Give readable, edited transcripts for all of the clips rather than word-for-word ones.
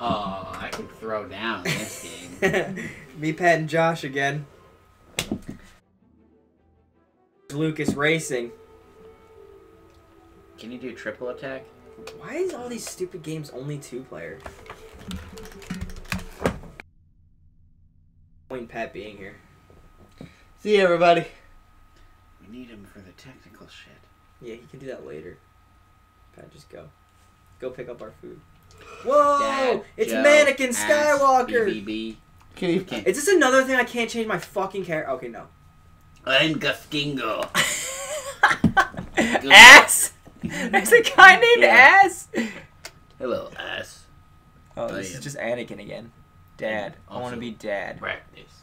Oh, I can throw down this game. Me, Pat, and Josh again. Lucas Racing. Can you do triple attack? Why is all these stupid games only 2-player? Point Pat being here. See you, everybody. We need him for the technical shit. Yeah, he can do that later. Pat, just go. Go pick up our food. Whoa! Dad, It's Joe, Mannequin ass, Skywalker! BBB. Can you... Is this another thing I can't change my fucking character? Okay, no. I'm Guskingo. Ass! There's a guy named Ass! Hello, ass. Oh, this is just Anakin again. Dad. I want to be Dad. Practice.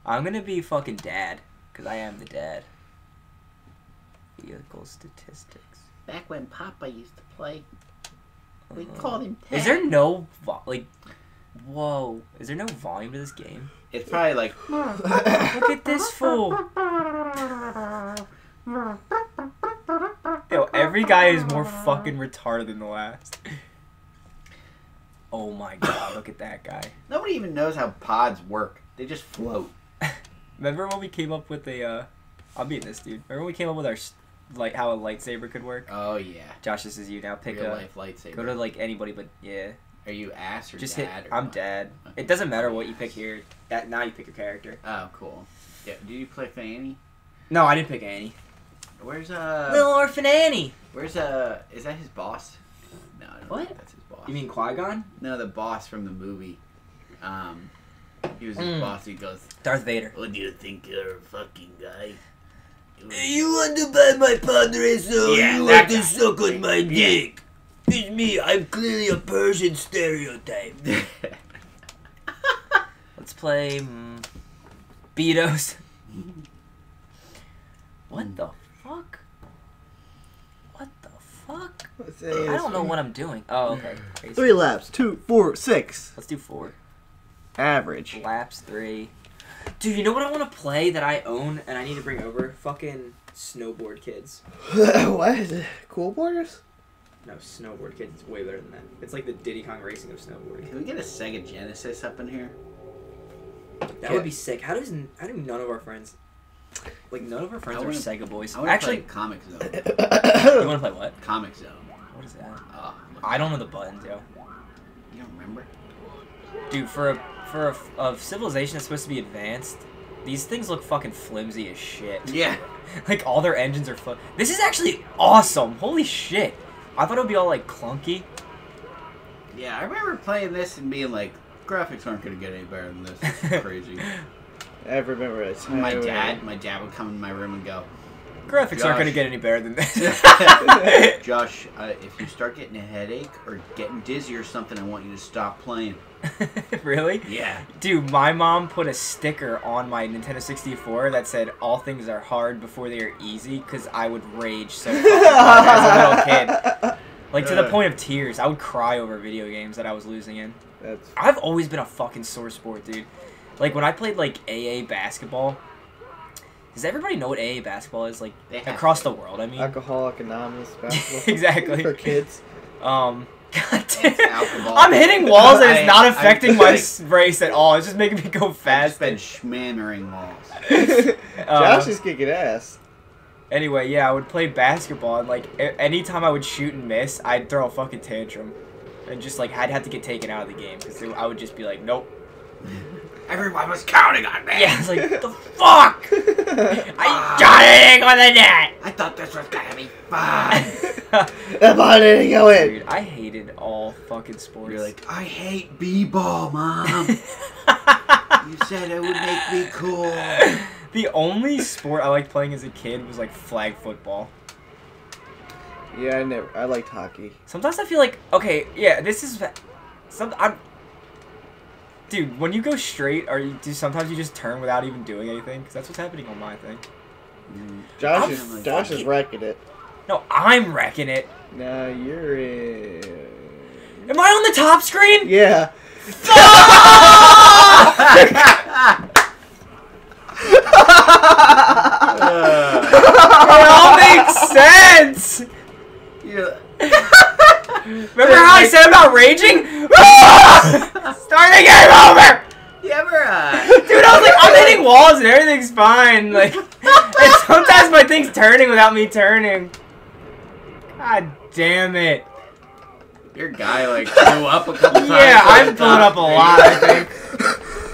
I'm gonna be fucking Dad. Because I am the Dad. Vehicle statistics. Back when Papa used to play, we called him Ted. Is there no, whoa. Is there no volume to this game? It's probably like... Look at this fool. Yo, every guy is more fucking retarded than the last. Oh my god, look at that guy. Nobody even knows how pods work. They just float. Remember when we came up with a, I'm beating this dude. Remember when we came up with our, like, how a lightsaber could work? Oh, yeah. Josh, this is you now. Pick Real a, life lightsaber. go to, like, anybody but, yeah. Are you ass or Just dad? hit, or I'm what? Dad. Okay. It doesn't matter what you pick here. Now you pick your character. Oh, cool. Yeah, did you play Fanny? No, I didn't pick Annie. Where's, Little Orphan Annie! Where's, is that his boss? No, I don't What? think that's his boss. You mean Qui-Gon? No, the boss from the movie. He was his boss. He goes, Darth Vader. what do you think you're a fucking guy? You want to buy my pod racer? Yeah, You that want to guy. suck on my Yeah. dick? It's me. I'm clearly a Persian stereotype. Let's play Beatos. What the fuck? What the fuck? I don't know what I'm doing. Oh, okay. Crazy. 3 laps. 2, 4, 6. Let's do 4. Average. Laps 3. Dude, you know what I want to play that I own and I need to bring over? Fucking Snowboard Kids. What is it? Cool Borders? No, Snowboard Kids is way better than that. It's like the Diddy Kong Racing of snowboarding. Can we get a Sega Genesis up in here? That would be sick. How do none of our friends... Like, none of our friends are Sega boys. I wanna Actually... play Comic Zone. You want to play what? Comic Zone. What is that? Look, I don't know the buttons, yo. you don't remember? Dude, for a civilization that's supposed to be advanced, these things look fucking flimsy as shit. Yeah. Like, all their engines are This is actually awesome. Holy shit. I thought it would be all, like, clunky. Yeah, I remember playing this and being like, graphics aren't going to get any better than this. This is crazy. I remember a time my dad would come in my room and go, Graphics aren't Josh. going to get any better than this. Josh, if you start getting a headache or getting dizzy or something, I want you to stop playing. Really? Yeah. Dude, my mom put a sticker on my Nintendo 64 that said, all things are hard before they are easy, because I would rage so fucking hard as a little kid. Like, to the point of tears. I would cry over video games that I was losing in. I've always been a fucking sore sport, dude. Like, when I played, like, AA basketball... Does everybody know what AA basketball is? Like, across the world, I mean. Alcoholic Anonymous basketball. Exactly. For kids. God damn. Alcohol. I'm hitting walls and it's not affecting my race at all. It's just making me go I've fast. been schmammering walls. Josh is kicking ass. Anyway, yeah, I would play basketball, and, like, anytime I would shoot and miss, I'd throw a fucking tantrum. And just, like, I'd have to get taken out of the game, because I would just be like, nope. Everyone was counting on me. Yeah, it's like, the fuck? I got it on the net! I thought this was gonna be fun. Come on, didn't go in. Dude, I hated all fucking sports. You're like, I hate b-ball, Mom. You said it would make me cool. The only sport I liked playing as a kid was, like, flag football. Yeah, I liked hockey. Sometimes I feel like, okay, yeah, this is, dude, when you go straight, sometimes you just turn without even doing anything? Because that's what's happening on my thing. Josh is wrecking it. No, I'm wrecking it. No, you're in. Am I on the top screen? Yeah. It all makes sense! Yeah. Remember how I said about raging? Start the game over! You ever, Dude, I was like, I'm hitting walls and everything's fine. Like, and sometimes my thing's turning without me turning. God damn it. your guy, like, blew up a couple times. Yeah, I've blown up a lot, I think.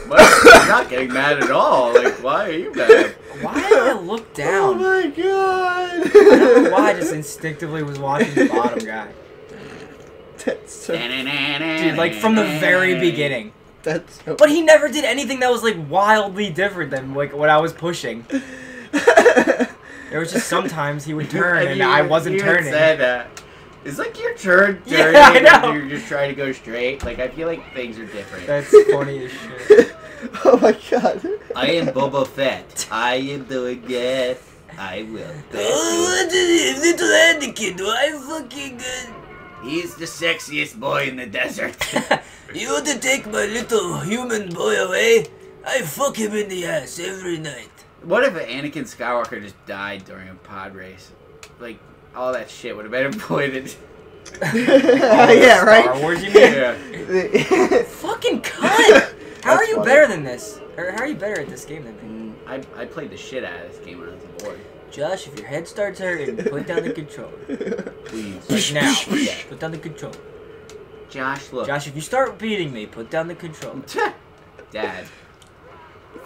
But you're not getting mad at all. Like, why are you mad? Why did I look down? Oh my god! I don't know why I just instinctively was watching the bottom guy. That's so... Dude, like, from the very beginning. That's so... But he never did anything that was, like, wildly different than, like, what I was pushing. There was just sometimes he would turn and I wasn't turning. Said, it's like your turn turning Yeah, I know. and you're just trying to go straight. Like, I feel like things are different. That's funny as shit. Oh my god. I am Boba Fett. I am doing it. I will. Little Anakin, I fucking... He's the sexiest boy in the desert. You want to take my little human boy away? I fuck him in the ass every night. What if Anakin Skywalker just died during a pod race? Like, all that shit would have been avoided. Yeah, right? Star Wars, you mean? Yeah. Fucking cunt! How are That's you funny. better than this? Or how are you better at this game than me? I played the shit out of this game when I was a boy. Josh, if your head starts hurting, put down the controller. Please. Like now. Yeah. Put down the controller. Josh, look. Josh, if you start beating me, put down the controller. Dad.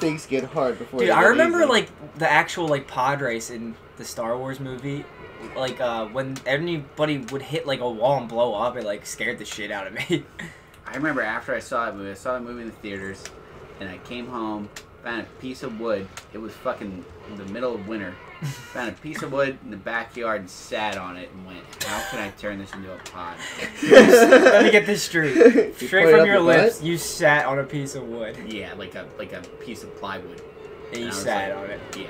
Things get hard before Dude, they I get remember, easy. like, the actual, like, pod race in the Star Wars movie. Like, when anybody would hit, like, a wall and blow up, it, like, scared the shit out of me. I remember after I saw that movie, I saw the movie in the theaters, and I came home, found a piece of wood. It was fucking in the middle of winter. Found a piece of wood in the backyard and sat on it and went, how can I turn this into a pod? Let me get this straight. You Straight put it from up your your lips, butt? you sat on a piece of wood. Yeah, like a piece of plywood. And you I was sat like, on it. Yeah.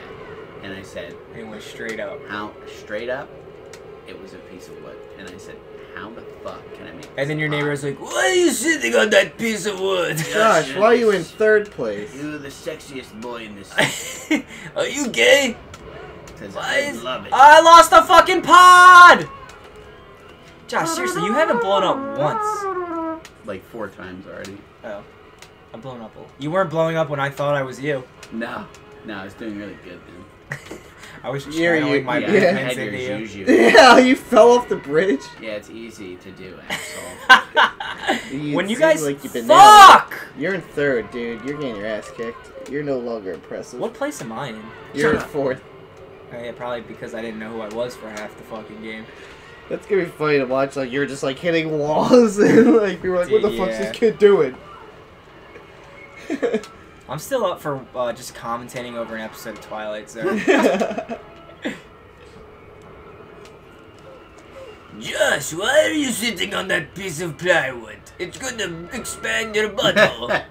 And I said, And it went straight up. how, straight up, it was a piece of wood. And I said, how the fuck can I make this And then your a pod? neighbor was like, Why are you sitting on that piece of wood? Josh, why are you in third place? You're the sexiest boy in this Are you gay? because Why I is- love it. I lost a fucking pod! Josh, seriously, you haven't blown up once. Like 4 times already. Oh. I'm blowing up. You weren't blowing up when I thought I was you. No, I was doing really good then. I was Yeah, channeling you- my yeah. movements Had into yours you. use you. Yeah, you fell off the bridge. Yeah, it's easy to do, asshole. When you seem guys like you've been fuck! You're in third, dude. You're getting your ass kicked. You're no longer impressive. What place am I in? You're in Shut up. fourth. Oh, yeah, probably because I didn't know who I was for half the fucking game. That's gonna be funny to watch. Like you're just like hitting walls and like you're like, what the fuck's Yeah. this kid doing? I'm still up for just commentating over an episode of Twilight Zone. Josh, why are you sitting on that piece of plywood? It's gonna expand your butthole.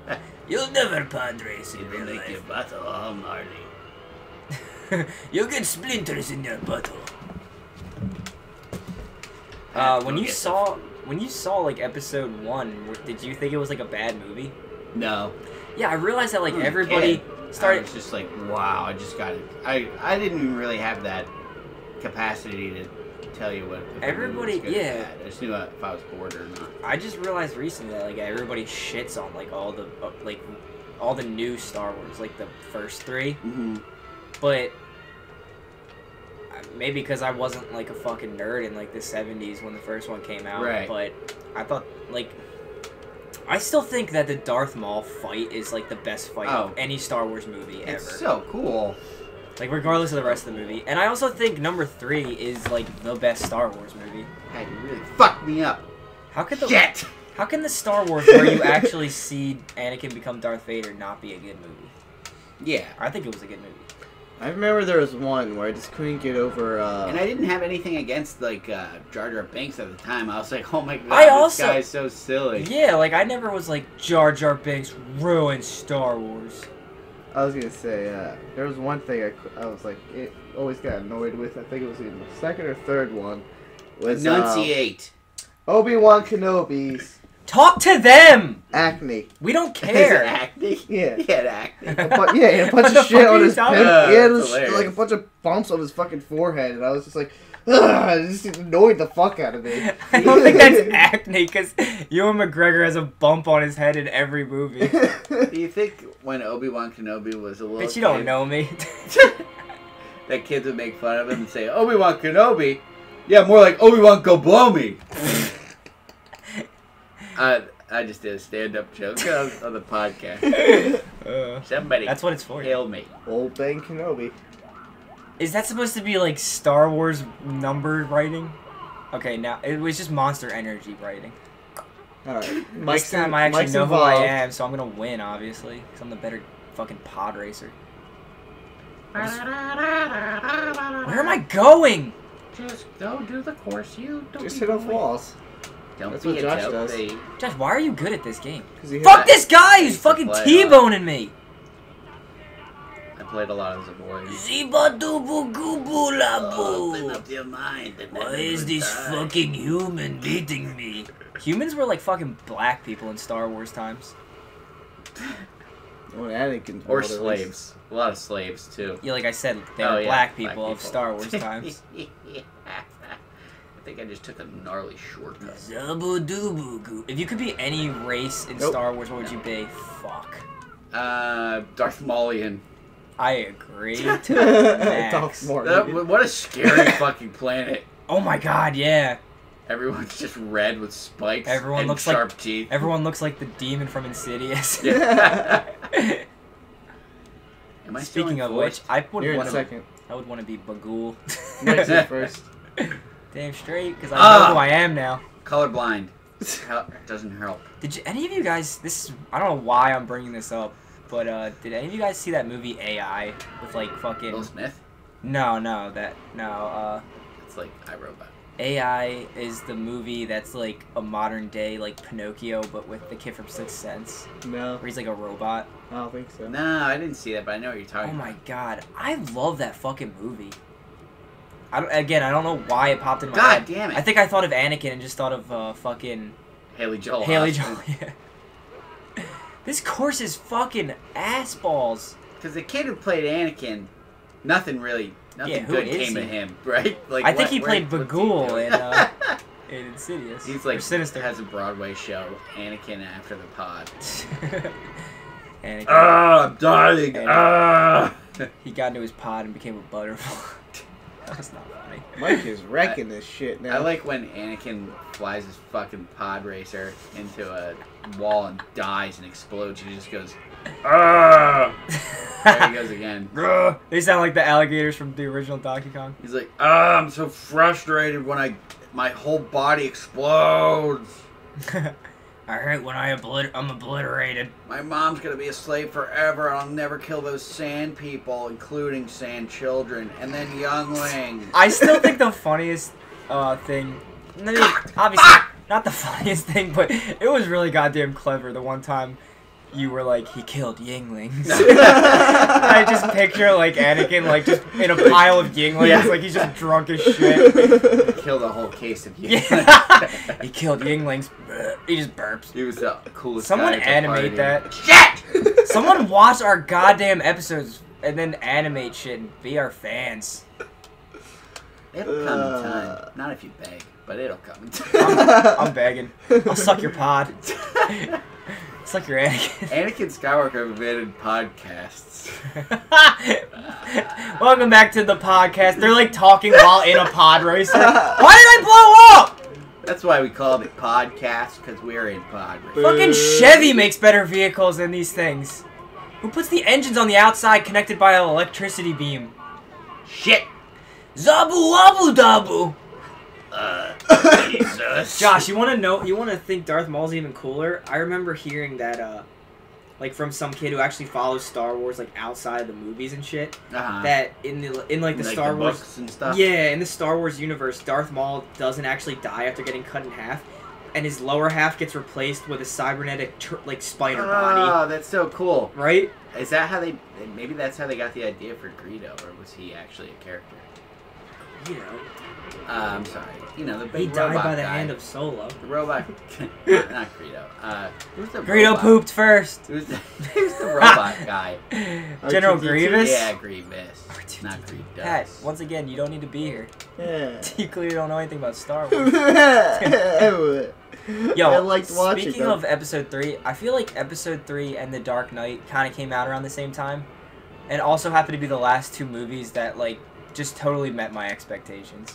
You'll never pod race in real Make your life. butthole all gnarly. You'll get splinters in your butthole. When you saw like episode 1, did you think it was like a bad movie? No. Yeah, I realized that like I was a everybody kid. I started. was just like, wow, I just got it. I didn't even really have that capacity to tell you what. if a movie Everybody- was good or yeah. bad. I just knew if I was bored or not. I just realized recently that like everybody shits on like all the new Star Wars, like the first 3, Mm-hmm. but maybe because I wasn't like a fucking nerd in like the 70s when the first one came out. Right. But I thought like I still think that the Darth Maul fight is like the best fight of any Star Wars movie ever. It's so cool. Like regardless of the rest of the movie. And I also think number 3 is like the best Star Wars movie. God, you really fucked me up. How could the Shit. How can the Star Wars where you actually see Anakin become Darth Vader not be a good movie? Yeah. I think it was a good movie. I remember there was one where I just couldn't get over. And I didn't have anything against like Jar Jar Binks at the time. I was like, oh my god, I this also- guy's so silly. Yeah, like I never was like Jar Jar Binks ruined Star Wars. I was gonna say there was one thing I was like it always got annoyed with. I think it was in the second or third one. Was Enunciate. Obi-Wan Kenobi's Talk to them. acne. We don't Is it care. acne? Yeah. He had acne. Yeah, and a bunch What the of shit fuck are on you his talking pimp. about? He had That's like a hilarious. bunch of bumps on his fucking forehead, and I was just like, It just annoyed the fuck out of me. I don't think that's acne because Ewan McGregor has a bump on his head in every movie. Do you think when Obi-Wan Kenobi was a little Bitch, you don't know me. that kids would make fun of him and say, Obi-Wan Kenobi? Yeah, more like Obi-Wan go blow me. I just did a stand-up joke on the podcast. Somebody that's what it's for. hail me. Old Ben Kenobi. Is that supposed to be like Star Wars numbered writing? Okay, now it was just Monster Energy writing. Alright. This time I actually know who I am, so I'm gonna win, obviously, because I'm the better fucking pod racer. Where am I going? Just go do the course. You don't Just hit off walls. Don't That's be what a Josh dope does. babe. Josh, why are you good at this game? He Fuck this guy who's fucking play, T-boning me! I played a lot as a boy. Ziba-dubu-gubu-labu. Open up your mind. And Why then is you this die. fucking human beating me? Humans were like fucking black people in Star Wars times. When Anakin Or slaves. A lot of slaves, too. Yeah, like I said, they Oh, were yeah, black people of Star Wars times. I think I just took a gnarly shortcut. Zabu-dubu-gu. If you could be any race in Nope. Star Wars, what would you be? Fuck. Darth Maulian. I agree to the max. Darth Maul. What a scary fucking planet. Oh my god, yeah. Everyone's just red with spikes Everyone and looks sharp like teeth. everyone looks like the demon from Insidious. Yeah. Am I still Speaking in of fourth? which, I would You're in want to. second. I would want to be Bagul. Mike's in first. Damn straight, because I know who I am now. Colorblind. Doesn't help. Did any of you guys? I don't know why I'm bringing this up, but did any of you guys see that movie AI with like fucking? Will Smith? No. It's like iRobot. AI is the movie that's like a modern day like Pinocchio, but with the kid from Sixth Sense, No, where he's like a robot. I don't think so. No, I didn't see that, but I know what you're talking Oh about. my god, I love that fucking movie. I don't know why it popped in my head. God damn it. I think I thought of Anakin and just thought of fucking Haley Joel. Haley Osment. Joel. Yeah. This course is fucking ass balls. Because the kid who played Anakin, nothing Yeah, who good is came he? of him, right? Like I think he played what's he Bagul doing? in Insidious. He's Or like Sinister. has a Broadway show, Anakin After the Pod. Anakin. I'm dying. He got into his pod and became a butterfly. That was not funny. Mike is wrecking this shit now. I like when Anakin flies his fucking pod racer into a wall and dies and explodes. He just goes, There he goes again. They sound like the alligators from the original Donkey Kong. He's like, I'm so frustrated when my whole body explodes. I hate when I'm obliterated. My mom's gonna be a slave forever, and I'll never kill those sand people, including sand children, and then younglings. I still think the funniest thing, I mean, obviously not the funniest thing, but it was really goddamn clever the one time you were like, he killed Yinglings. I just picture like Anakin like just in a pile of Yinglings, Yeah. like he's just drunk as shit. Killed a whole case of you. Yeah. He killed Yinglings. He just burps. He was the coolest Someone guy at the animate party. that. Shit! Someone watch our goddamn episodes and then animate shit and be our fans. It'll come in time. Not if you beg, but it'll come in time. I'm begging. I'll suck your pod. Suck your Anakin. Anakin Skywalker invented podcasts. Welcome back to the podcast. They're like talking while in a pod racer. Why did I blow up? That's why we called it podcast, because we're in pod racing. Fucking Chevy makes better vehicles than these things. Who puts the engines on the outside connected by an electricity beam? Shit! Zabu wabu dabu. Jesus. Josh, you want to think Darth Maul's even cooler? I remember hearing that, like from some kid who actually follows Star Wars like outside of the movies and shit. Uh-huh. That in like the Star the Wars books and stuff. Yeah, in the Star Wars universe, Darth Maul doesn't actually die after getting cut in half, and his lower half gets replaced with a cybernetic like spider body. Oh, that's so cool. Right? Is that how maybe that's how they got the idea for Greedo, or was he actually a character? You know. I'm sorry. You know, the big He died robot by the guy. hand of Solo. The robot... not Greedo. Who's the Greedo robot? pooped first. Who's the robot guy? General R2D2? Grievous? Yeah, Grievous. Not Greedo. Pat, once again, you don't need to be here. Yeah. You clearly don't know anything about Star Wars. Yo, I liked watching speaking them. of Episode 3, I feel like Episode 3 and The Dark Knight kind of came out around the same time. And also happened to be the last two movies that, like, just totally met my expectations.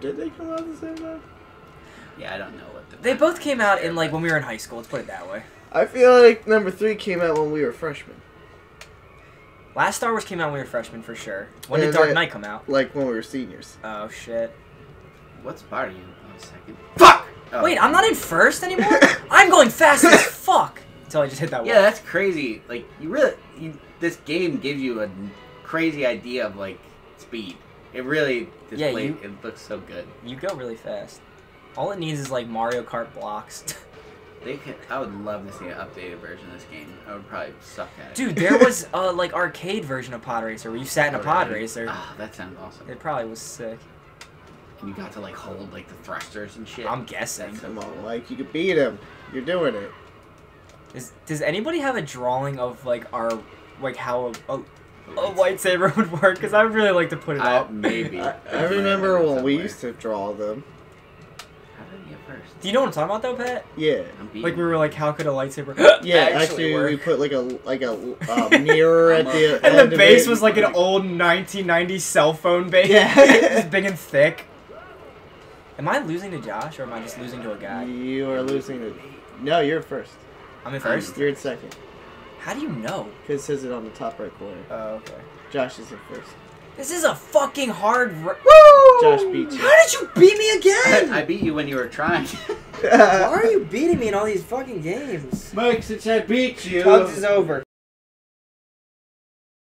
Did they come out at the same time? Yeah, I don't know what the... They both came out in, like, when we were in high school, let's put it that way. I feel like number 3 came out when we were freshmen. Last Star Wars came out when we were freshmen, for sure. When And did Dark then- Knight come out? Like when we were seniors. Oh, shit. What's part of you? Oh, a second. Fuck! Oh. Wait, I'm not in first anymore? I'm going fast as fuck! Until I just hit that wall. Yeah, that's crazy. Like, this game gives you a crazy idea of, like, speed. It really displays, it looks so good. You go really fast. All it needs is, like, Mario Kart blocks. I would love to see an updated version of this game. I would probably suck at it. Dude, there was like arcade version of Pod Racer where you sat in a pod Really? racer. Ah, that sounds awesome. It probably was sick. And you got to like hold like the thrusters and shit. I'm guessing. That's so Come on, cool. Mike, you could beat him. You're doing it. Does anybody have a drawing of like our like how a lightsaber would work? Because I would really like to put it up. Maybe. I remember when we used to draw them. How did I get first? Do you know what I'm talking about though, Pat? Yeah. I'm beating Like we were like, how could a lightsaber Yeah, actually, we work? put like a mirror at the And end the of base it. was like an old 1990s cell phone base. Yeah. Just big and thick. Am I losing to Josh or am I just losing to a guy? You are losing it. No, you're first. I'm in first? You're in second. How do you know? Because it says it on the top right corner. Oh, okay. Josh is in first. This is a fucking hard Woo! Josh beat you. How did you beat me again? I beat you when you were trying. Why are you beating me in all these fucking games? Mike, since I beat you... Tugs is over.